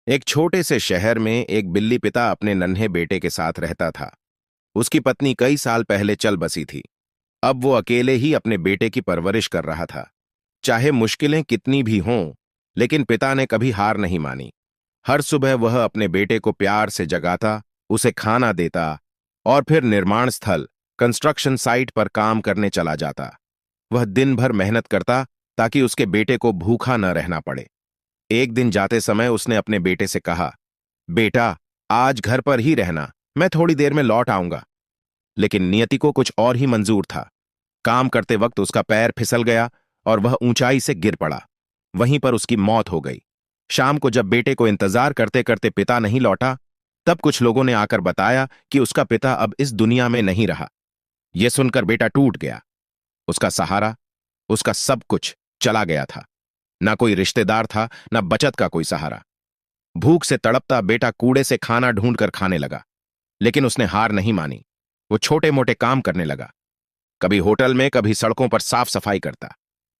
एक छोटे से शहर में एक बिल्ली पिता अपने नन्हे बेटे के साथ रहता था। उसकी पत्नी कई साल पहले चल बसी थी। अब वो अकेले ही अपने बेटे की परवरिश कर रहा था। चाहे मुश्किलें कितनी भी हों, लेकिन पिता ने कभी हार नहीं मानी। हर सुबह वह अपने बेटे को प्यार से जगाता, उसे खाना देता और फिर निर्माण स्थल कंस्ट्रक्शन साइट पर काम करने चला जाता। वह दिन भर मेहनत करता ताकि उसके बेटे को भूखा न रहना पड़े। एक दिन जाते समय उसने अपने बेटे से कहा, बेटा, आज घर पर ही रहना, मैं थोड़ी देर में लौट आऊंगा। लेकिन नियति को कुछ और ही मंजूर था। काम करते वक्त उसका पैर फिसल गया और वह ऊंचाई से गिर पड़ा। वहीं पर उसकी मौत हो गई। शाम को जब बेटे को इंतजार करते करते पिता नहीं लौटा, तब कुछ लोगों ने आकर बताया कि उसका पिता अब इस दुनिया में नहीं रहा। यह सुनकर बेटा टूट गया। उसका सहारा, उसका सब कुछ चला गया था। ना कोई रिश्तेदार था, ना बचत का कोई सहारा। भूख से तड़पता बेटा कूड़े से खाना ढूंढकर खाने लगा। लेकिन उसने हार नहीं मानी। वो छोटे मोटे काम करने लगा। कभी होटल में, कभी सड़कों पर साफ सफाई करता।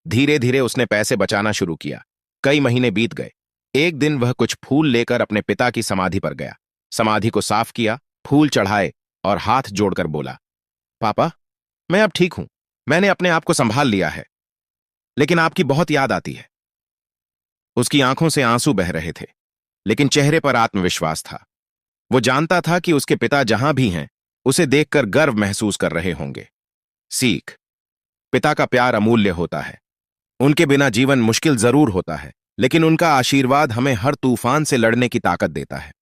धीरे धीरे उसने पैसे बचाना शुरू किया। कई महीने बीत गए। एक दिन वह कुछ फूल लेकर अपने पिता की समाधि पर गया। समाधि को साफ किया, फूल चढ़ाए और हाथ जोड़कर बोला, पापा, मैं अब ठीक हूं। मैंने अपने आप को संभाल लिया है। लेकिन आपकी बहुत याद आती है। उसकी आंखों से आंसू बह रहे थे, लेकिन चेहरे पर आत्मविश्वास था। वो जानता था कि उसके पिता जहां भी हैं, उसे देखकर गर्व महसूस कर रहे होंगे। सीख: पिता का प्यार अमूल्य होता है। उनके बिना जीवन मुश्किल जरूर होता है, लेकिन उनका आशीर्वाद हमें हर तूफान से लड़ने की ताकत देता है।